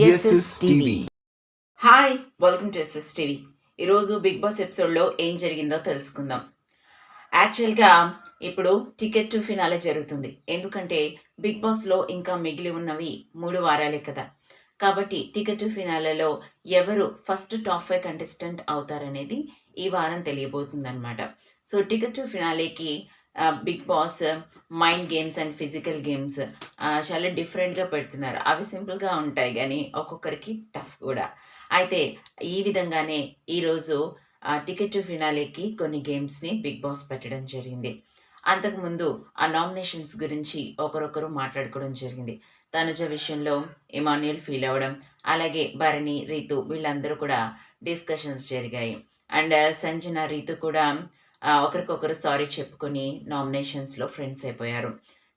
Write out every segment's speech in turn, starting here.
SS TV. Hi, welcome to SS TV. ఈరోజు Bigg Boss ఎపిసోడ్లో ఏం జరిగిందో తెలుసుకుందాం. యాక్చువల్గా ఇప్పుడు టికెట్ టు ఫినాలే జరుగుతుంది. ఎందుకంటే బిగ్ బాస్లో ఇంకా మిగిలి ఉన్నవి 3 వారాలే కదా. కాబట్టి టికెట్ టు ఫినాలేలో ఎవరు ఫస్ట్ టాప్ 5 కంటెస్టెంట్ అవుతారనేది ఈ వారం తెలియబోతుందన్నమాట. సో టికెట్ టు ఫినాలేకి Bigg Boss mind games and physical games చాలా డిఫరెంట్గా పెడుతున్నారు. అవి సింపుల్గా ఉంటాయి కానీ ఒక్కొక్కరికి టఫ్ కూడా. అయితే ఈ విధంగానే ఈరోజు టికెట్ టు ఫినాలేకి కొన్ని గేమ్స్ని బిగ్ బాస్ పెట్టడం జరిగింది. అంతకుముందు ఆ నామినేషన్స్ గురించి ఒకరొకరు మాట్లాడుకోవడం జరిగింది. తనుజ విషయంలో ఇమాన్యుయల్ ఫీల్ అవ్వడం, అలాగే భరణి, రీతు వీళ్ళందరూ కూడా డిస్కషన్స్ జరిగాయి. అండ్ సంజన, రీతు కూడా ఒకరికొకరు సారీ చెప్పుకొని నామినేషన్స్‌లో ఫ్రెండ్స్ అయిపోయారు.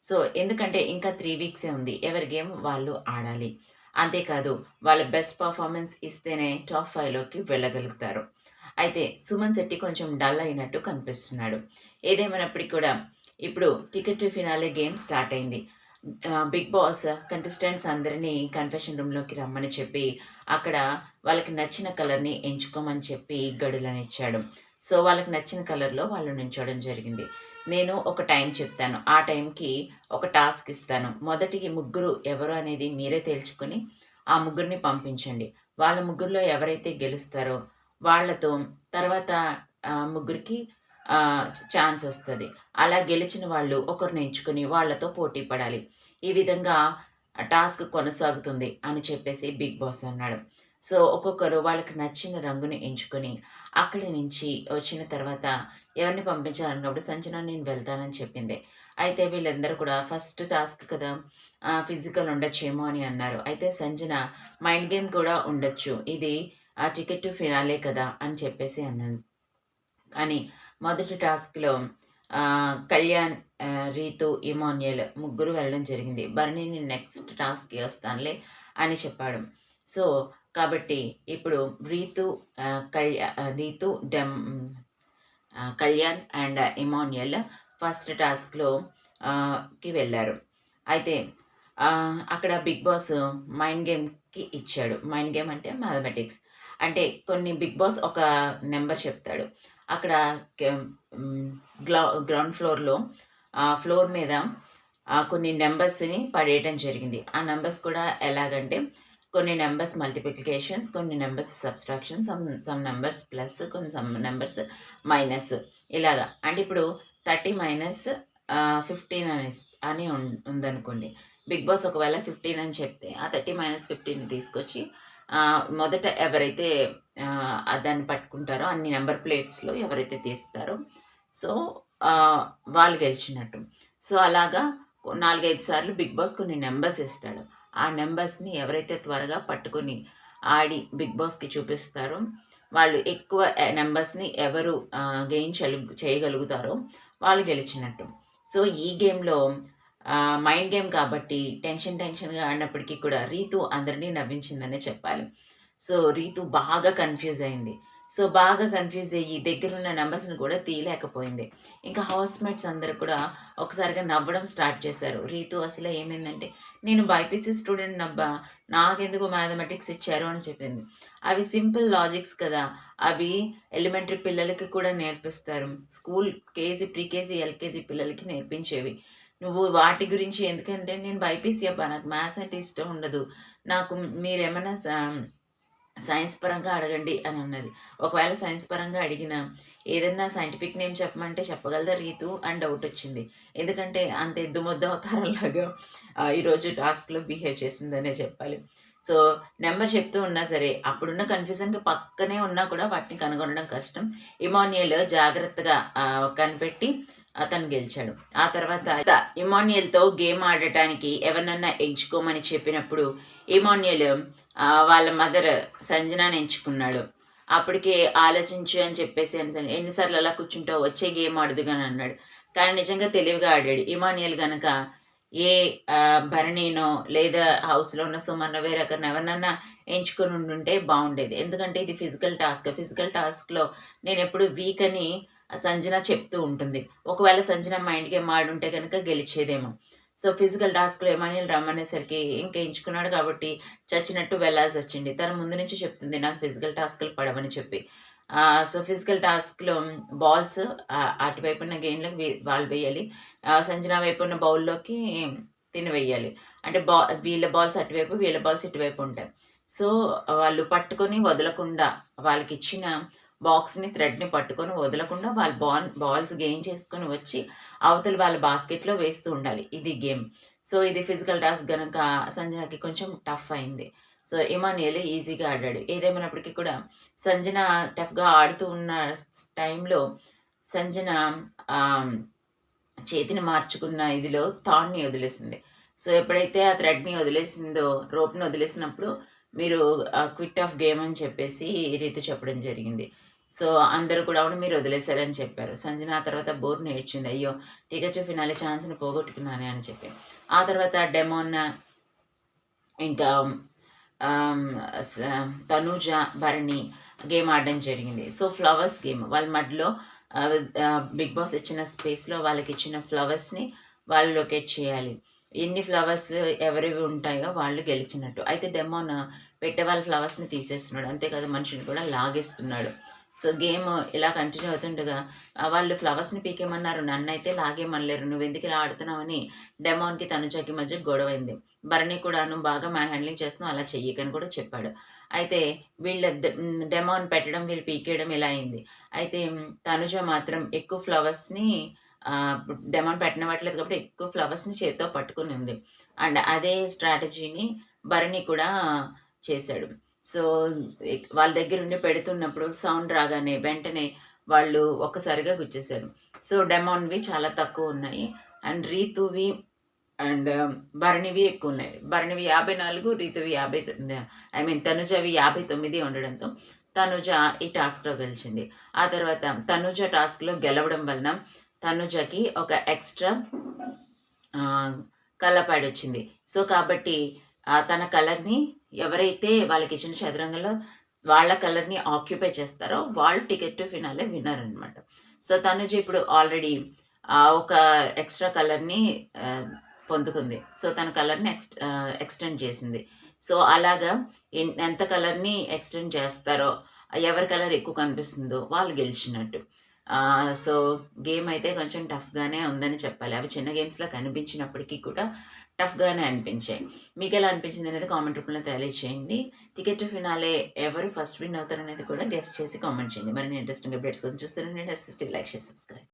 సో, ఎందుకంటే ఇంకా 3 వీక్సే ఉంది. ఎవరి గేమ్ వాళ్ళు ఆడాలి. అంతేకాదు వాళ్ళ బెస్ట్ పర్ఫార్మెన్స్ ఇస్తేనే టాప్ 5లోకి వెళ్ళగలుగుతారు. అయితే సుమన్ శెట్టి కొంచెం డల్ అయినట్టు కనిపిస్తున్నాడు. ఏదేమైనప్పటికి కూడా ఇప్పుడు ticket to finale game start అయింది. బిగ్ బాస్ కంటెస్టెంట్స్ అందరినీ కన్ఫెషన్ రూమ్‌లోకి రమ్మని చెప్పి, అక్కడ వాళ్ళకి నచ్చిన కలర్‌ని ఎంచుకోమని చెప్పి గడులనిచ్చాడు. సో, వాళ్ళకి నచ్చిన కలర్‌లో వాళ్ళు నించోవడం జరిగింది. నేను ఒక టైం చెప్తాను. ఆ టైంకి ఒక టాస్క్ ఇస్తాను. మొదటికి ముగ్గురు ఎవరు అనేది మీరే తేల్చుకొని, ఆ ముగ్గురిని పంపించండి. వాళ్ళ ముగ్గురిలో ఎవరైతే గెలుస్తారో వాళ్ళతో తర్వాత ముగ్గురికి ఛాన్స్ ఒస్తది. అలా గెలిచిన వాళ్ళు ఒకరిని ఎంచుకొని వాళ్ళతో పోటీ పడాలి. ఈ విధంగా టాస్క్ కొనసాగుతుంది అని చెప్పేసి బిగ్ బాస్ అన్నాడు. సో, ఒక్కొక్కరు వాళ్ళకి నచ్చిన రంగుని ఎంచుకొని అక్కడి నుంచి వచ్చిన తర్వాత ఎవరిని పంపించాలన్నప్పుడు సంజన నేను వెళ్తానని చెప్పింది. అయితే వీళ్ళందరూ కూడా ఫస్ట్ టాస్క్ కదా! ఫిజికల్ ఉండొచ్చేమో అని అన్నారు. అయితే సంజన మైండ్ గేమ్ కూడా ఉండొచ్చు. ఇది టికెట్ టు ఫినాలే కదా! అని చెప్పేసి అన్నది. కానీ మొదటి టాస్క్‌లో కళ్యాణ్, రీతు, ఇమాన్యుయల్ ముగ్గురు వెళ్ళడం జరిగింది. భరణి నేను నెక్స్ట్ టాస్క్‌కి వస్తానులే అని చెప్పాడు. సో, కాబట్టి ఇప్పుడు Ritu, Ritu, Kalyan and Emmanuel first టాస్క్‌లో కి వెళ్లారు. అయితే అక్కడ బిగ్ బాస్ మైండ్ గేమ్‌కి ఇచ్చాడు. మైండ్ గేమ్ అంటే మ్యాథమెటిక్స్. అంటే కొన్ని బిగ్ బాస్ ఒక నెంబర్ చెప్తాడు. అక్కడ గ్రౌండ్ ఫ్లోర్‌లో ఫ్లోర్ మీద కొన్ని నంబర్స్‌ని పడేయటం జరిగింది. ఆ నంబర్స్ కూడా ఎలాగంటే కొన్ని నంబర్స్ మల్టిప్లికేషన్స్, కొన్ని numbers subtraction, some numbers plus, some numbers minus ఇలాగా. అంటే ఇప్పుడు 30 మైనస్ 15 అని ఉందనుకోండి. బిగ్ బాస్ ఒకవేళ 15 అని చెప్తే ఆ 30 మైనస్ 15ని తీసుకొచ్చి మొదట ఎవరైతే దాన్ని పట్టుకుంటారో అన్ని నంబర్ ప్లేట్స్‌లో ఎవరైతే తీస్తారో సో, వాళ్ళు గెలిచినట్టు. సో, అలాగా 4, 5 సార్లు బిగ్ బాస్ కొన్ని నంబర్స్ ఇస్తాడు. ఆ నంబర్స్‌ని ఎవరైతే త్వరగా పట్టుకొని ఆడి బిగ్ బాస్‌కి చూపిస్తారో వాళ్ళు ఎక్కువ నంబర్స్‌ని ఎవరు గెయిన్ చేయగలుగుతారో వాళ్ళు గెలిచినట్టు. సో, ఈ గేమ్‌లో మైండ్ గేమ్ కాబట్టి టెన్షన్‌గా ఆడినప్పటికీ కూడా రీతు అందరిని నవ్వించిందనే చెప్పాలి. సో, రీతు బాగా కన్‌ఫ్యూజ్ అయింది. సో, బాగా కన్‌ఫ్యూజ్ అయ్యి దగ్గరున్న నంబర్స్‌ని కూడా తీయలేకపోయింది. ఇంకా హౌస్‌మేట్స్ అందరూ కూడా ఒకసారిగా నవ్వడం స్టార్ట్ చేశారు. రీతు అసలు ఏమైందంటే, "నేను బైపీసీ స్టూడెంట్‌నబ్బా! నాకెందుకు మ్యాథమెటిక్స్ ఇచ్చారు" అని చెప్పింది. అవి సింపుల్ లాజిక్స్ కదా! అవి ఎలిమెంటరీ పిల్లలకి కూడా నేర్పిస్తారు. స్కూల్ ప్రీకేజీ, ఎల్‌కేజీ పిల్లలకి నేర్పించేవి. నువ్వు వాటి గురించి ఎందుకంటే, "నేను బైపీసీ అబ్బా! నాకు మ్యాథ్స్ అంటే ఇష్టం ఉండదు. నాకు మీరేమన్నా సైన్స్ పరంగా అడగండి" అని అన్నది. ఒకవేళ సైన్స్ పరంగా అడిగినా, ఏదన్నా సైంటిఫిక్ నేమ్ చెప్పమంటే చెప్పగలదా రీతు అని డౌటొచ్చింది. ఎందుకంటే అంత ఎద్దుముద్దు అవతారంలాగా ఈరోజు టాస్క్‌లో బిహేవ్ చేసిందనే చెప్పాలి. సో, నంబర్ చెప్తూ ఉన్నా సరే, అప్పుడున్న కన్‌ఫ్యూజన్‌కి పక్కనే ఉన్నా కూడా వాటిని కనుగొనడం కష్టం. ఇమాన్యుయల్ జాగ్రత్తగా కనిపెట్టి అతను గెలిచాడు. ఆ తర్వాత ఇమాన్యుయల్‌తో గేమ్ ఆడటానికి ఎవరినన్నా ఎంచుకోమని చెప్పినప్పుడు, ఇమాన్యుయల్ వాళ్ళ మదర్ సంజనాని ఎంచుకున్నాడు. అప్పటికే ఆలోచించు అని చెప్పేసి ఎన్ని సార్లు అలా కూర్చుంటావు వచ్చే గేమ్ ఆడుదుగాని అన్నాడు. కానీ నిజంగా తెలివిగా ఆడాడు. ఇమాన్యుయల్ గనక ఏ భరణినో లేదా హౌస్‌లో ఉన్న సుమన్నో వేరొకరిని ఎవరినన్నా ఎంచుకొని ఉండుంటే బావుండేది. ఎందుకంటే ఇది ఫిజికల్ టాస్క్. ఫిజికల్ టాస్క్‌లో నేనెప్పుడు వీక్ అని సంజన చెప్తూ ఉంటుంది. ఒకవేళ సంజన మైండ్ గేమ్ ఆడుంటే గనక గెలిచేదేమో. సో, ఫిజికల్ టాస్క్‌లో ఎమాన్యుల్ రమ్మనేసరికి ఇంక ఎంచుకున్నాడు కాబట్టి చచ్చినట్టు వెళ్ళాల్సొచ్చింది. తను ముందు నుంచి చెప్తుంది నాకు ఫిజికల్ టాస్క్‌లు పడవని చెప్పి. సో, ఫిజికల్ టాస్క్‌లో బాల్స్ అటువైపున్న గేన్‌లోకి వాళ్ళు వేయాలి. సంజన వైపున్న బౌల్‌లోకి తిను వెయ్యాలి. అంటే వీళ్ళ బాల్స్ అటువైపు, వీళ్ళ బాల్స్ ఇటువైపు ఉంటాయి. సో, వాళ్ళు పట్టుకొని వదలకుండా వాళ్ళకిచ్చిన బాక్స్‌ని, థ్రెడ్‌ని పట్టుకొని వదలకుండా వాళ్ళు బాల్స్ గెయిన్ చేసుకొని వచ్చి అవతల వాళ్ళ బాస్కెట్‌లో వేస్తూ ఉండాలి. ఇది గేమ్. సో, ఇది ఫిజికల్ టాస్క్ గనక సంజనకి కొంచెం టఫ్ అయింది. సో, ఇమాన్యుయల్ ఈజీగా ఆడాడు. ఏదేమైనప్పటికీ కూడా సంజన టఫ్‌గా ఆడుతూ ఉన్న టైంలో సంజన ఆహ్, చేతిని మార్చుకున్న ఇదిలో థాడ్‌ని వదిలేసింది. సో, ఎప్పుడైతే ఆ థ్రెడ్‌ని వదిలేసిందో, రోప్‌ని వదిలేసినప్పుడు మీరు క్విట్ ఆఫ్ గేమ్ అని చెప్పేసి రీతు చెప్పడం జరిగింది. సో, అందరూ కూడా అవును మీరు వదిలేసారని చెప్పారు. సంజన ఆ తర్వాత బోర్‌ని ఏడ్చింది. అయ్యో! టికెట్ ఫినాలే ఛాన్స్‌ని పోగొట్టుకున్నానే అని చెప్పి. ఆ తర్వాత డెమోన్ ఇంకా ఆహ్, స తనూజ, భరణి గేమ్ ఆడడం జరిగింది. So, flowers game. వాళ్ళ మధ్యలో బిగ్ బాస్ ఇచ్చిన స్పేస్‌లో వాళ్ళకిచ్చిన ఫ్లవర్స్‌ని వాళ్ళు లొకేట్ చేయాలి. ఎన్ని ఫ్లవర్స్ ఎవరివి ఉంటాయో వాళ్ళు గెలిచినట్టు. అయితే డెమోన్ పెట్టే వాళ్ళ ఫ్లవర్స్‌ని తీసేస్తున్నాడు. అంతే కాదు మనుషుల్ని కూడా లాగేస్తున్నాడు. సో, గేమ్ ఇలా కంటిన్యూ అవుతుండగా వాళ్ళు ఫ్లవర్స్‌ని పీకేయమన్నారు. నన్నైతే లాగేయమనలేరు. నువ్వెందుకు ఇలా ఆడుతున్నావని డెమోన్‌కి, తనుజకి మధ్య గొడవైంది. భరణి కూడాను బాగా మ్యాన్ హ్యాండ్లింగ్ చేస్తున్నావు అలా చెయ్యకని కూడా చెప్పాడు. అయితే డెమోన్ పెట్టడం, వీళ్ళు పీకేయడం ఇలా అయింది. అయితే తనుజ మాత్రం ఎక్కువ ఫ్లవర్స్‌ని డెమోన్ పెట్టనివ్వట్లేదు కాబట్టి ఎక్కువ ఫ్లవర్స్‌ని చేత్తో పట్టుకొని ఉంది. అండ్ అదే స్ట్రాటజీని భరణి కూడా చేశాడు. సో, వాళ్ళ దగ్గరుండి పెడుతున్నప్పుడు సౌండ్ రాగానే వెంటనే వాళ్ళు ఒక్కసారిగా గుచ్చేసారు. సో, డెమోన్‌వి చాలా తక్కువున్నాయి. And రీతువి and భరణివి ఎక్కువున్నాయి. భరణివి 54, రీతువి 59 తనుజవి 59 ఉండడంతో తనుజ ఈ టాస్క్‌లో గెలిచింది. ఆ తర్వాత తనుజ టాస్క్‌లో గెలవడం వలన తనుజకి ఒక ఎక్స్‌ట్రా కలర్ ప్యాడ్ వచ్చింది. సో, కాబట్టి తన కలర్‌ని ఎవరైతే వాళ్ళకిచ్చిన చదరంగంలో వాళ్ళ కలర్‌ని ఆక్యుపై చేస్తారో వాళ్ళు టికెట్ టు ఫినాలే విన్నర్ అనమాట. సో, తనుజ ఇప్పుడు ఆల్రెడీ ఒక ఎక్స్‌ట్రా కలర్‌ని పొందుకుంది. సో, తన కలర్‌ని ఎక్స్‌టెండ్ చేసింది. సో, అలాగా ఎంత కలర్‌ని ఎక్స్‌టెండ్ చేస్తారో, ఎవరి కలర్ ఎక్కువ కనిపిస్తుందో వాళ్ళు గెలిచినట్టు. సో, గేమ్ అయితే కొంచెం టఫ్‌గానే ఉందని చెప్పాలి. అవి చిన్న గేమ్స్‌లా కనిపించినప్పటికీ కూడా టఫ్‌గానే అనిపించాయి. మీకెలా అనిపించిందనేది కామెంట్ రూపంలో తెలియజేయండి. టికెట్ టు ఫినాలే ఎవరు ఫస్ట్ విన్ అవుతారనేది కూడా గెస్ చేసి కామెంట్ చేయండి. మరిన్ని ఇంట్రెస్టింగ్ అప్డేట్స్ కోసం చూస్తూనే ఉండండి. SS TV like, share, subscribe.